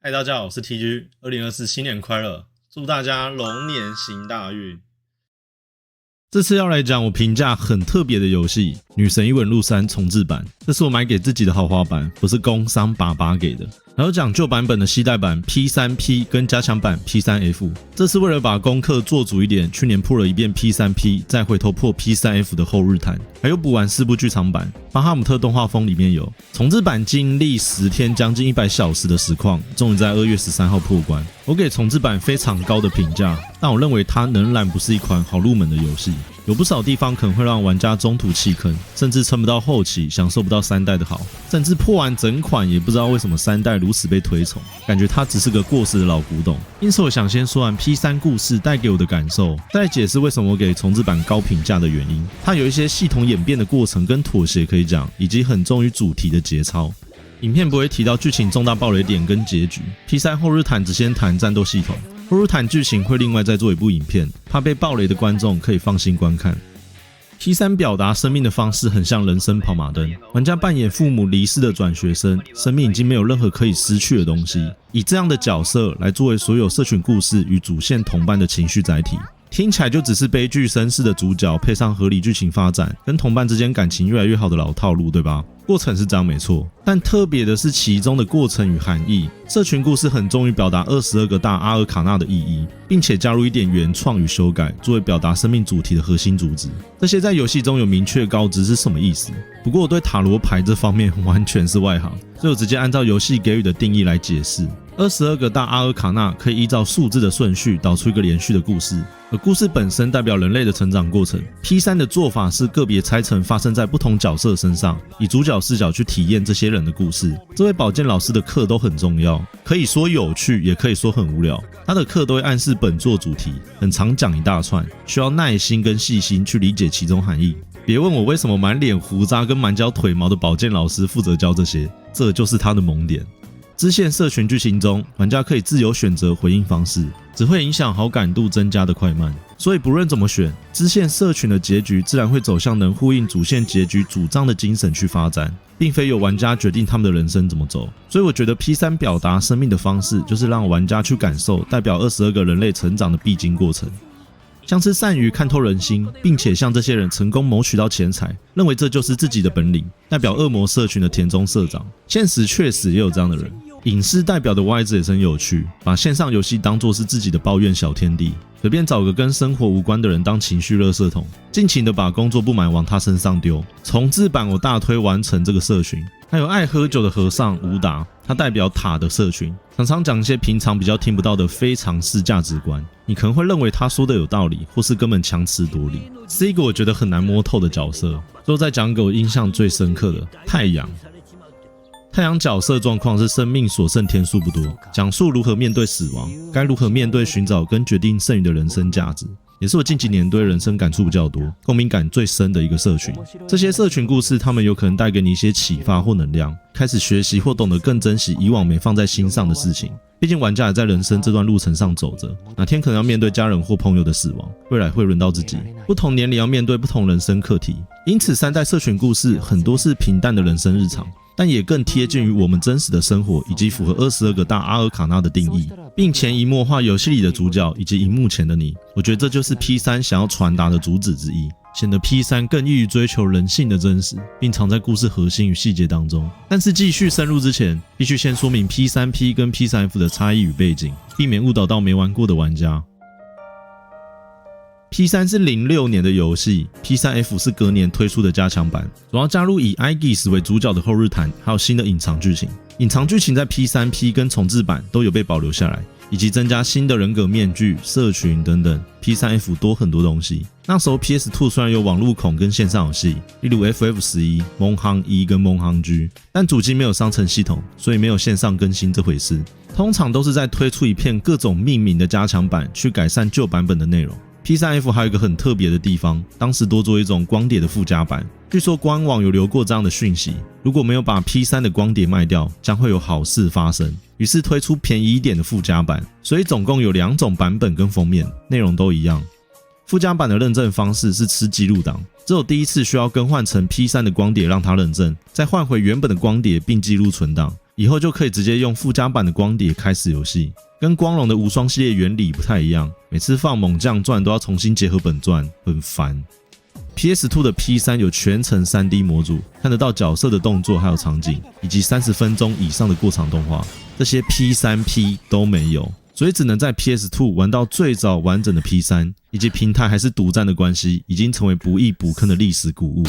嗨，大家好，我是 TG， 2024新年快乐，祝大家龙年行大运。这次要来讲我评价很特别的游戏《女神异闻录3》重置版，这是我买给自己的豪华版，不是工商爸爸给的。然后讲旧版本的携带版 P3P 跟加强版 P3F， 这是为了把功课做足一点，去年破了一遍 P3P， 再回头破 P3F 的后日谈，还有补完4部剧场版。巴哈姆特动画风里面有重置版，经历10天将近100小时的实况，终于在2月13号破关。我给重置版非常高的评价，但我认为它仍然不是一款好入门的游戏，有不少地方可能会让玩家中途弃坑，甚至撑不到后期，享受不到3代的好，甚至破完整款也不知道为什么3代如此被推崇，感觉它只是个过时的老古董。因此我想先说完 P3 故事带给我的感受，再来解释为什么我给重置版高评价的原因。它有一些系统演变的过程跟妥协可以讲，以及很忠于主题的节操。影片不会提到剧情重大爆雷点跟结局， P3 后日谈只先谈战斗系统，后日谈剧情会另外再做一部影片，怕被爆雷的观众可以放心观看。P3 表达生命的方式很像人生跑马灯，玩家扮演父母离世的转学生，生命已经没有任何可以失去的东西，以这样的角色来作为所有社群故事与主线同伴的情绪载体。听起来就只是悲剧身世的主角配上合理剧情发展，跟同伴之间感情越来越好的老套路，对吧？过程是这样没错，但特别的是其中的过程与含义。社群故事很忠于表达22个大阿尔卡纳的意义，并且加入一点原创与修改，作为表达生命主题的核心主旨。这些在游戏中有明确告知是什么意思。不过我对塔罗牌这方面完全是外行，所以我直接按照游戏给予的定义来解释。22个大阿尔卡纳可以依照数字的顺序导出一个连续的故事，而故事本身代表人类的成长过程。P3 的做法是个别拆成发生在不同角色身上，以主角视角去体验这些人的故事。这位保健老师的课都很重要，可以说有趣，也可以说很无聊。他的课都会暗示本作主题，很常讲一大串，需要耐心跟细心去理解其中含义。别问我为什么满脸胡渣跟满脚腿毛的保健老师负责教这些，这就是他的萌点。支线社群剧情中，玩家可以自由选择回应方式，只会影响好感度增加的快慢。所以不论怎么选，支线社群的结局自然会走向能呼应主线结局主张的精神去发展，并非由玩家决定他们的人生怎么走。所以我觉得 P3 表达生命的方式，就是让玩家去感受代表22个人类成长的必经过程。像是善于看透人心，并且向这些人成功谋取到钱财，认为这就是自己的本领，代表恶魔社群的田中社长。现实确实也有这样的人。影视代表的 Y 字也是很有趣，把线上游戏当作是自己的抱怨小天地，随便找个跟生活无关的人当情绪垃圾桶，尽情的把工作不满往他身上丢。重置版我大推完成这个社群。还有爱喝酒的和尚吴达，他代表塔的社群，常常讲一些平常比较听不到的非常式价值观，你可能会认为他说的有道理，或是根本强词夺理，是一个我觉得很难摸透的角色。最后再讲给我印象最深刻的太阳。太阳角色状况是生命所剩天数不多，讲述如何面对死亡，该如何面对寻找跟决定剩余的人生价值，也是我近几年对人生感触比较多、共鸣感最深的一个社群。这些社群故事，他们有可能带给你一些启发或能量，开始学习或懂得更珍惜以往没放在心上的事情。毕竟玩家也在人生这段路程上走着，哪天可能要面对家人或朋友的死亡，未来会轮到自己。不同年龄要面对不同人生课题，因此3代社群故事很多是平淡的人生日常，但也更贴近于我们真实的生活，以及符合22个大阿尔卡纳的定义，并潜移默化游戏里的主角以及荧幕前的你。我觉得这就是 P3 想要传达的主旨之一，显得 P3 更易于追求人性的真实，并藏在故事核心与细节当中。但是继续深入之前，必须先说明 P3P 跟 P3F 的差异与背景，避免误导到没玩过的玩家。P3 是06年的游戏， P3F 是隔年推出的加强版，主要加入以 Aegis 为主角的后日谈，还有新的隐藏剧情。隐藏剧情在 P3P 跟重置版都有被保留下来，以及增加新的人格面具、社群等等。P3F 多很多东西。那时候 PS2 虽然有网路孔跟线上游戏，例如 FF11、蒙航1跟蒙航 G， 但主机没有商城系统，所以没有线上更新这回事。通常都是在推出一片各种命名的加强版，去改善旧版本的内容。P3F 还有一个很特别的地方，当时多做一种光碟的附加版，据说官网有留过这样的讯息，如果没有把 P3 的光碟卖掉，将会有好事发生，于是推出便宜一点的附加版，所以总共有2种版本跟封面，内容都一样。附加版的认证方式是吃记录档，只有第一次需要更换成 P3 的光碟让它认证，再换回原本的光碟并记录存档。以后就可以直接用附加版的光碟开始游戏，跟光荣的无双系列原理不太一样，每次放猛将传都要重新结合本传，很烦。PS2 的 P3 有全程 3D 模组，看得到角色的动作还有场景，以及30分钟以上的过场动画，这些 P3P 都没有，所以只能在 PS2 玩到最早完整的 P3， 以及平台还是独占的关系，已经成为不易补坑的历史古物。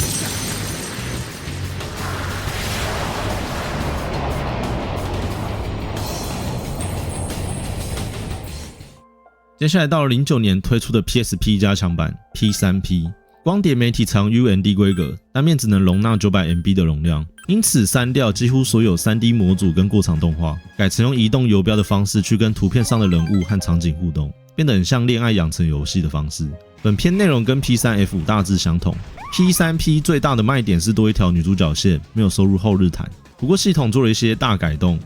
接下来到了09年推出的 PSP 加强版 P3P， 光碟媒体采用 UMD 规格，单面只能容纳 900MB 的容量，因此删掉几乎所有 3D 模组跟过场动画，改成用移动游标的方式去跟图片上的人物和场景互动，变得很像恋爱养成游戏的方式。本片内容跟 P3F 大致相同。P3P 最大的卖点是多一条女主角线，没有收入后日谈，不过系统做了一些大改动，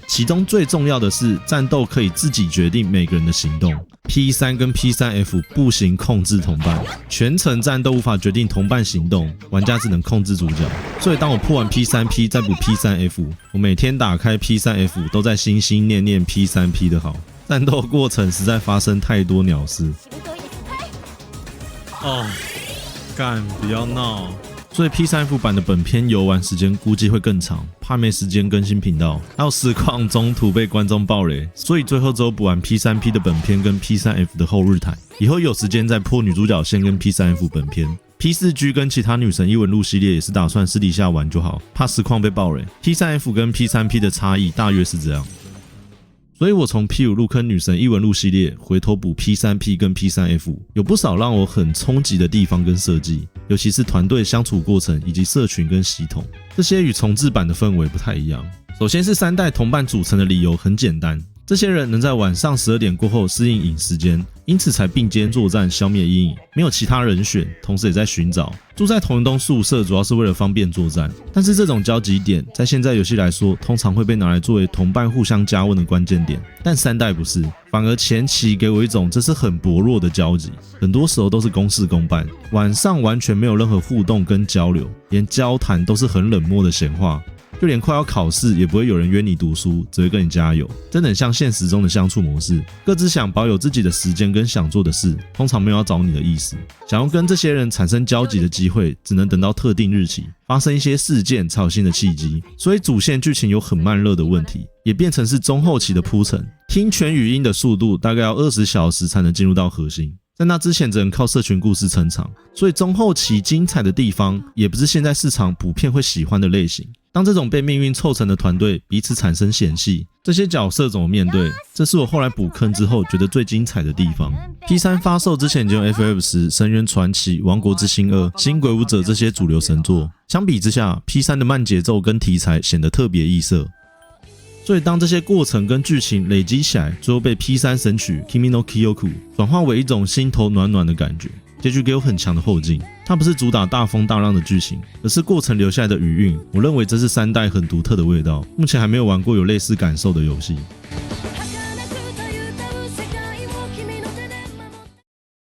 其中最重要的是战斗可以自己决定每个人的行动。P3 跟 P3F 不行控制同伴，全程战斗无法决定同伴行动，玩家只能控制主角。所以当我破完 P3P 再补 P3F， 我每天打开 P3F 都在心心念念 P3P 的好。战斗过程实在发生太多鸟事。哦，干，不要闹。所以 P3F 版的本片游玩时间估计会更长，怕没时间更新频道，还有实况中途被观众爆雷，所以最后只有补完 P3P 的本片跟 P3F 的后日谈，以后有时间再破女主角线跟 P3F 本片。P4G 跟其他女神异闻录系列也是打算私底下玩就好，怕实况被爆雷。P3F 跟 P3P 的差异大约是这样。所以我从 P5 入坑女神异闻录系列，回头补 P3P 跟 P3F， 有不少让我很冲击的地方跟设计，尤其是团队相处过程以及社群跟系统，这些与重制版的氛围不太一样。首先是3代同伴组成的理由很简单，这些人能在晚上12点过后适应饮食间，因此才并肩作战消灭阴影，没有其他人选，同时也在寻找。住在同一栋宿舍主要是为了方便作战，但是这种交集点在现在游戏来说通常会被拿来作为同伴互相加温的关键点，但3代不是，反而前期给我一种这是很薄弱的交集，很多时候都是公事公办，晚上完全没有任何互动跟交流，连交谈都是很冷漠的闲话，就连快要考试也不会有人约你读书，只会跟你加油，真的很像现实中的相处模式。各自想保有自己的时间跟想做的事，通常没有要找你的意思。想要跟这些人产生交集的机会，只能等到特定日期发生一些事件才有新的契机。所以主线剧情有很慢热的问题，也变成是中后期的铺陈。听全语音的速度大概要20小时才能进入到核心。在那之前只能靠社群故事撑场，所以中后期精彩的地方也不是现在市场普遍会喜欢的类型。当这种被命运凑成的团队彼此产生嫌隙，这些角色怎么面对？这是我后来补坑之后觉得最精彩的地方。P3 发售之前就有 FF10、深渊传奇、王国之心2、新鬼武者这些主流神作，相比之下 P3 的慢节奏跟题材显得特别异色。所以当这些过程跟剧情累积起来，最后被 P3 神曲 Kimi no Kyoku 转化为一种心头暖暖的感觉，结局给我很强的后劲。它不是主打大风大浪的剧情，而是过程留下来的余韵，我认为这是3代很独特的味道，目前还没有玩过有类似感受的游戏。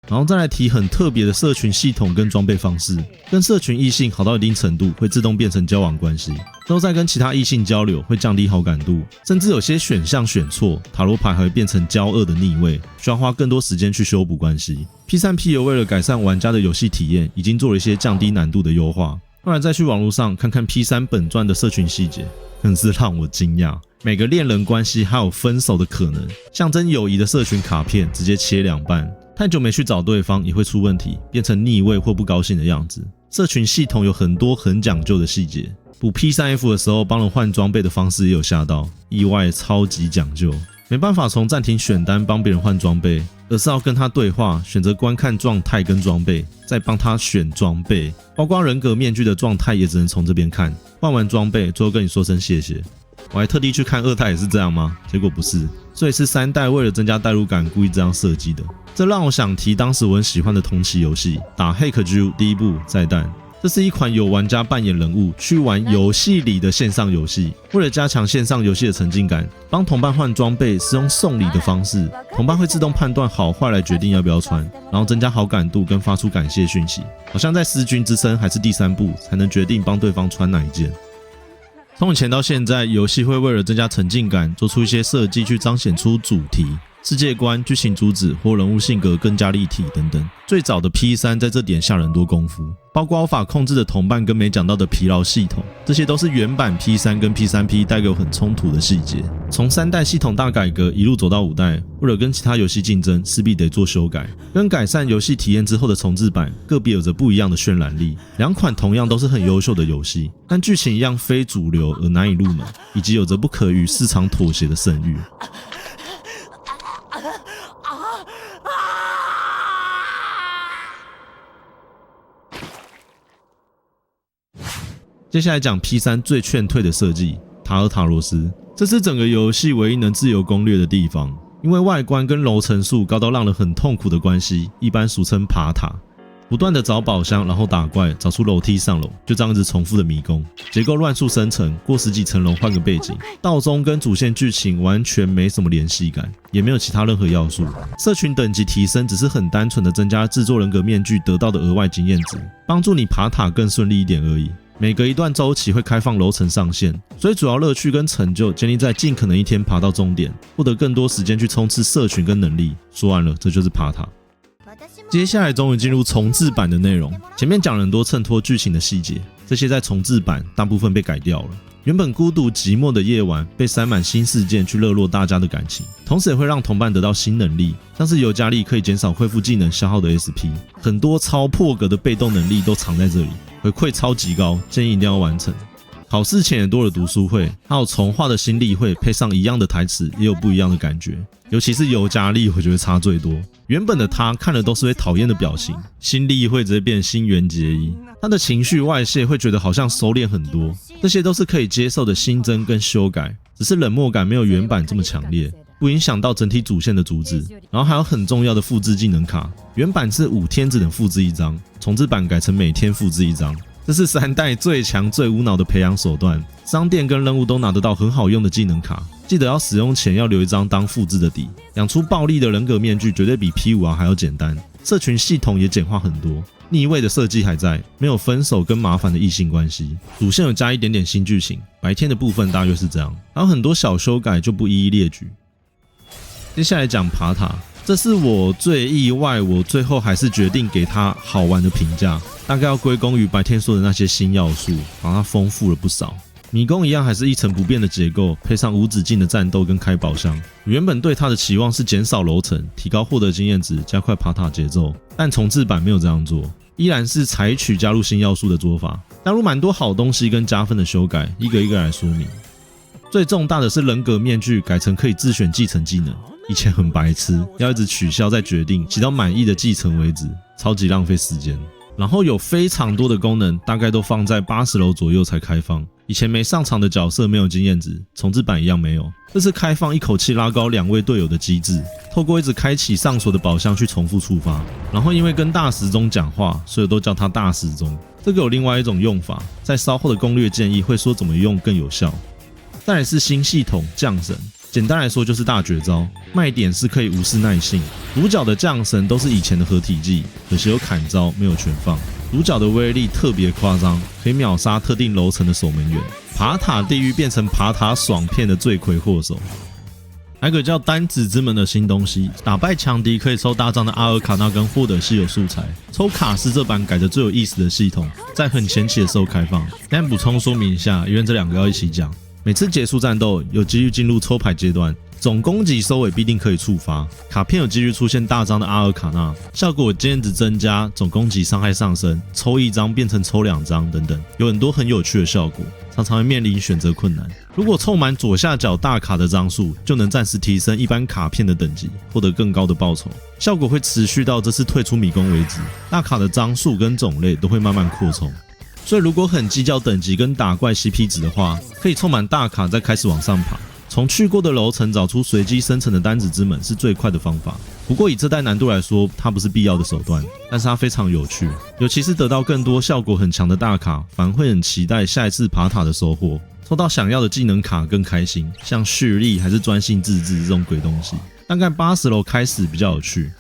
然后再来提很特别的社群系统跟装备方式，跟社群异性好到一定程度会自动变成交往关系，之后再跟其他异性交流会降低好感度，甚至有些选项选错，塔罗牌还会变成交恶的逆位，需要花更多时间去修补关系。P3P 有为了改善玩家的游戏体验，已经做了一些降低难度的优化。后来再去网络上看看 P3 本传的社群细节，更是让我惊讶。每个恋人关系还有分手的可能，象征友谊的社群卡片直接切2半。太久没去找对方也会出问题，变成逆位或不高兴的样子。社群系统有很多很讲究的细节。补 P3F 的时候帮人换装备的方式也有吓到，意外超级讲究。没办法从暂停选单帮别人换装备，而是要跟他对话，选择观看状态跟装备，再帮他选装备。包括人格面具的状态也只能从这边看，换完装备最后跟你说声谢谢。我还特地去看2代也是这样吗？结果不是，所以是3代为了增加代入感故意这样设计的。这让我想提当时我很喜欢的同期游戏打 Hack 第一部再弹，这是一款有玩家扮演人物去玩游戏里的线上游戏。为了加强线上游戏的沉浸感，帮同伴换装备是用送礼的方式，同伴会自动判断好坏来决定要不要穿，然后增加好感度跟发出感谢讯息，好像在思君之声还是第3部才能决定帮对方穿哪一件。从以前到现在，游戏会为了增加沉浸感，做出一些设计去彰显出主题、世界观、剧情主旨或人物性格更加立体等等。最早的 P3 在这点下了很多功夫，包括无法控制的同伴跟没讲到的疲劳系统，这些都是原版 P3 跟 P3P 带给我很冲突的细节。从3代系统大改革一路走到5代，为了跟其他游戏竞争，势必得做修改。跟改善游戏体验之后的重制版，个别有着不一样的渲染力。两款同样都是很优秀的游戏，但剧情一样非主流而难以入门，以及有着不可与市场妥协的声誉。接下来讲 P3 最劝退的设计塔尔塔罗斯，这是整个游戏唯一能自由攻略的地方，因为外观跟楼层数高到让人很痛苦的关系，一般俗称爬塔。不断的找宝箱，然后打怪，找出楼梯上楼，就这样子重复的迷宫，结构乱数生成，过10几层楼换个背景，道中跟主线剧情完全没什么联系感，也没有其他任何要素。社群等级提升只是很单纯的增加制作人格面具得到的额外经验值，帮助你爬塔更顺利一点而已。每隔一段周期会开放楼层上限，所以主要乐趣跟成就建立在尽可能一天爬到终点，获得更多时间去冲刺社群跟能力。说完了，这就是爬塔。接下来终于进入重制版的内容，前面讲了很多衬托剧情的细节，这些在重制版大部分被改掉了。原本孤独寂寞的夜晚被塞满新事件去热络大家的感情，同时也会让同伴得到新能力，像是尤加利可以减少恢复技能消耗的 SP， 很多超破格的被动能力都藏在这里，回馈超级高，建议一定要完成。考试前也多了读书会，还有重画的新例会，配上一样的台词，也有不一样的感觉。尤其是尤加利，我觉得差最多。原本的他看了都是会讨厌的表情，新例会直接变新垣结衣，他的情绪外泄会觉得好像收敛很多，这些都是可以接受的新增跟修改，只是冷漠感没有原版这么强烈，不影响到整体主线的主旨。然后还有很重要的复制技能卡，原版是5天只能复制1张，重制版改成每天复制1张。这是3代最强最无脑的培养手段，商店跟任务都拿得到很好用的技能卡，记得要使用前要留一张当复制的底。养出暴力的人格面具绝对比 P5R 还要简单，社群系统也简化很多，逆位的设计还在，没有分手跟麻烦的异性关系。主线有加一点点新剧情，白天的部分大约是这样，还有很多小修改就不一一列举。接下来讲爬塔，这是我最意外，我最后还是决定给它好玩的评价，大概要归功于白天说的那些新要素，把它丰富了不少。迷宫一样还是一成不变的结构，配上无止境的战斗跟开宝箱。原本对它的期望是减少楼层，提高获得经验值，加快爬塔节奏，但重制版没有这样做，依然是采取加入新要素的做法，加入蛮多好东西跟加分的修改，一个一个来说明。最重大的是人格面具改成可以自选继承技能，以前很白痴，要一直取消再决定，直到满意的继承为止，超级浪费时间。然后有非常多的功能，大概都放在80楼左右才开放。以前没上场的角色没有经验值，重制版一样没有。这是开放一口气拉高2位队友的机制，透过一直开启上锁的宝箱去重复触发。然后因为跟大时钟讲话，所以都叫它大时钟。这个有另外一种用法，在稍后的攻略建议会说怎么用更有效。再来是新系统降神，简单来说就是大绝招，卖点是可以无视耐性。主角的降神都是以前的合体技，可惜有砍招没有全放。主角的威力特别夸张，可以秒杀特定楼层的守门员，爬塔地狱变成爬塔爽片的罪魁祸首。还有个叫单子之门的新东西，打败强敌可以抽大张的阿尔卡纳跟获得稀有素材。抽卡是这版改的最有意思的系统，在很前期的时候开放。但补充说明一下，因为这2个要一起讲。每次结束战斗，有几率进入抽牌阶段，总攻击收尾必定可以触发。卡片有几率出现大张的阿尔卡纳，效果经验值增加，总攻击伤害上升，抽1张变成抽2张等等，有很多很有趣的效果，常常会面临选择困难。如果凑满左下角大卡的张数，就能暂时提升一般卡片的等级，获得更高的报酬。效果会持续到这次退出迷宫为止，大卡的张数跟种类都会慢慢扩充。所以如果很计较等级跟打怪 CP 值的话，可以凑满大卡再开始往上爬。从去过的楼层找出随机生成的单子之门是最快的方法。不过以这代难度来说，它不是必要的手段，但是它非常有趣，尤其是得到更多效果很强的大卡，反而会很期待下一次爬塔的收获。抽到想要的技能卡更开心，像蓄力还是专心致志这种鬼东西。大概80楼开始比较有趣。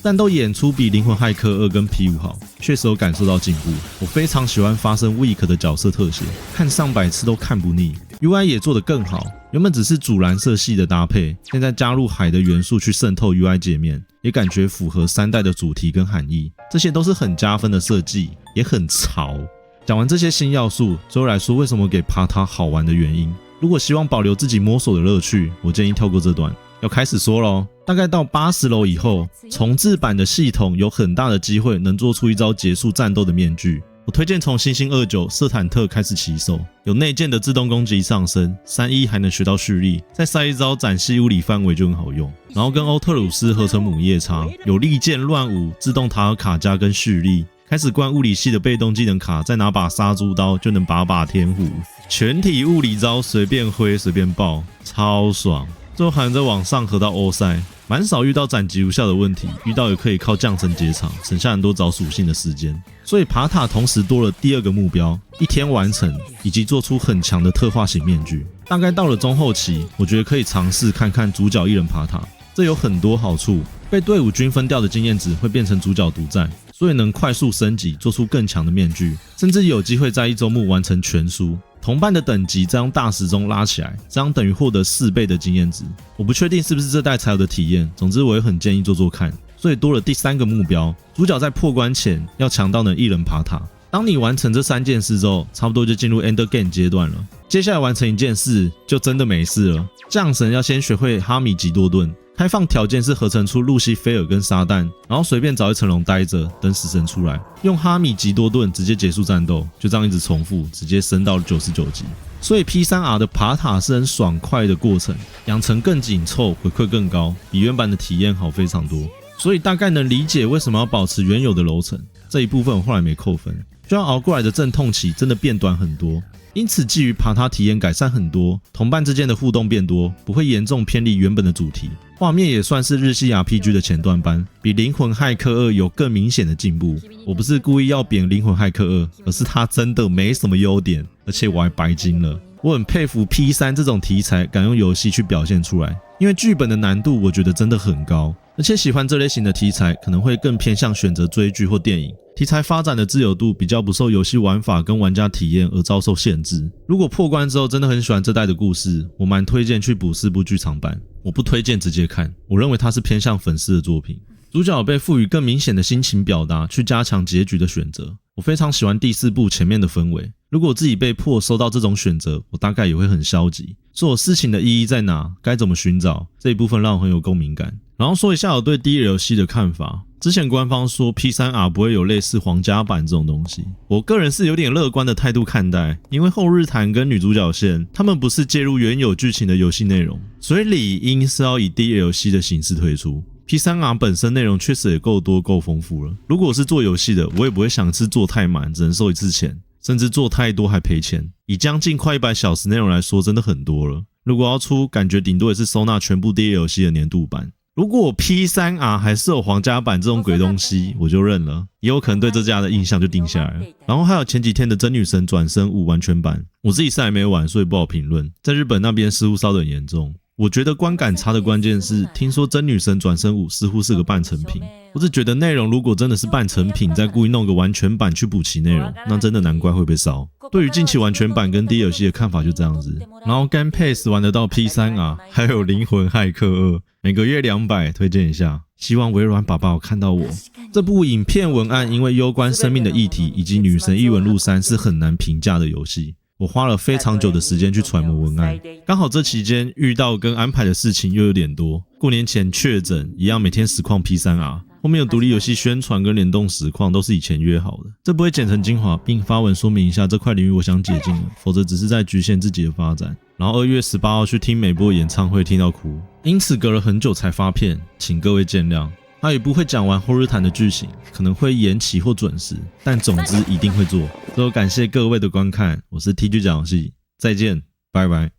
战斗演出比灵魂骇客2跟 P5 好，确实有感受到进步。我非常喜欢发生 Weak 的角色特写，看上百次都看不腻。UI 也做得更好，原本只是主蓝色系的搭配，现在加入海的元素去渗透 UI 界面，也感觉符合3代的主题跟含义，这些都是很加分的设计，也很潮。讲完这些新要素，最后来说为什么给爬塔好玩的原因。如果希望保留自己摸索的乐趣，我建议跳过这段。要开始说咯，大概到80楼以后，重置版的系统有很大的机会能做出一招结束战斗的面具。我推荐从星星29瑟坦特开始起手，有内建的自动攻击上升，3E 还能学到蓄力，再塞一招展示物理范围就很好用。然后跟欧特鲁斯合成母夜叉，有利剑乱舞、自动塔尔卡加跟蓄力。开始灌物理系的被动技能卡，再拿把杀猪刀就能把天胡，全体物理招随便挥随便爆，超爽。最后还能再往上合到欧赛，蛮少遇到斩击无效的问题，遇到也可以靠降层解场，省下很多找属性的时间。所以爬塔同时多了第2个目标，1天完成，以及做出很强的特化型面具。大概到了中后期，我觉得可以尝试看看主角1人爬塔，这有很多好处。被队伍均分掉的经验值会变成主角独占，所以能快速升级，做出更强的面具，甚至有机会在1周目完成全书。同伴的等级再用大时钟拉起来，这样等于获得4倍的经验值。我不确定是不是这代才有的体验，总之我也很建议做做看。所以多了第3个目标，主角在破关前要强到能1人爬塔。当你完成这3件事之后，差不多就进入 End Game 阶段了。接下来完成1件事，就真的没事了。降神要先学会哈米吉多顿，开放条件是合成出路西菲尔跟撒旦，然后随便找一层龙待着，等死神出来，用哈米吉多顿直接结束战斗，就这样一直重复，直接升到99级。所以 P3R 的爬塔是很爽快的过程，养成更紧凑，回馈更高，比原版的体验好非常多。所以大概能理解为什么要保持原有的楼层，这一部分我后来没扣分。就要熬过来的阵痛期真的变短很多，因此基于爬塔体验改善很多，同伴之间的互动变多，不会严重偏离原本的主题。画面也算是日系 RPG 的前段班，比灵魂骇客2有更明显的进步。我不是故意要贬灵魂骇客2，而是它真的没什么优点，而且我还白金了。我很佩服 P3 这种题材敢用游戏去表现出来，因为剧本的难度我觉得真的很高，而且喜欢这类型的题材可能会更偏向选择追剧或电影。题材发展的自由度比较不受游戏玩法跟玩家体验而遭受限制。如果破关之后真的很喜欢这代的故事，我蛮推荐去补4部剧场版，我不推荐直接看，我认为它是偏向粉丝的作品。主角被赋予更明显的心情表达，去加强结局的选择。我非常喜欢第4部前面的氛围，如果自己被迫收到这种选择，我大概也会很消极。做事情的意义在哪？该怎么寻找？这一部分让我很有共鸣感。然后说一下我对 DLC 的看法。之前官方说 P3R 不会有类似皇家版这种东西，我个人是有点乐观的态度看待，因为后日谈跟女主角线他们不是介入原有剧情的游戏内容，所以理应是要以 DLC 的形式推出。P3R 本身内容确实也够多够丰富了，如果我是做游戏的，我也不会想吃做太满只能收1次钱，甚至做太多还赔钱。以将近快100小时内容来说，真的很多了。如果要出，感觉顶多也是收纳全部 DLC 的年度版。如果 P3R 还是有皇家版这种鬼东西，我就认了，也有可能对这家的印象就定下来了。然后还有前几天的真女神转生5完全版，我自己是还没玩，所以不好评论。在日本那边似乎烧得很严重。我觉得观感差的关键是，听说真女神转生5似乎是个半成品。我只觉得内容如果真的是半成品，再故意弄个完全版去补齐内容，那真的难怪会被烧。对于近期完全版跟 DLC 的看法就这样子。然后 Game Pass 玩得到 P3R， 还有灵魂骇客2，每个月200，推荐一下。希望微软爸爸有看到我。这部影片文案因为攸关生命的议题以及女神异闻录3是很难评价的游戏。我花了非常久的时间去揣摩文案，刚好这期间遇到跟安排的事情又有点多。过年前确诊，一样每天实况 P3R， 后面有独立游戏宣传跟联动实况都是以前约好的，这不会剪成精华，并发文说明一下这块领域我想解禁了，否则只是在局限自己的发展。然后2月18号去听美波演唱会听到哭，因此隔了很久才发片，请各位见谅。还有一部会讲完后日谈的剧情，可能会延期或准时，但总之一定会做。最后感谢各位的观看，我是 TG 讲游戏，再见，拜拜。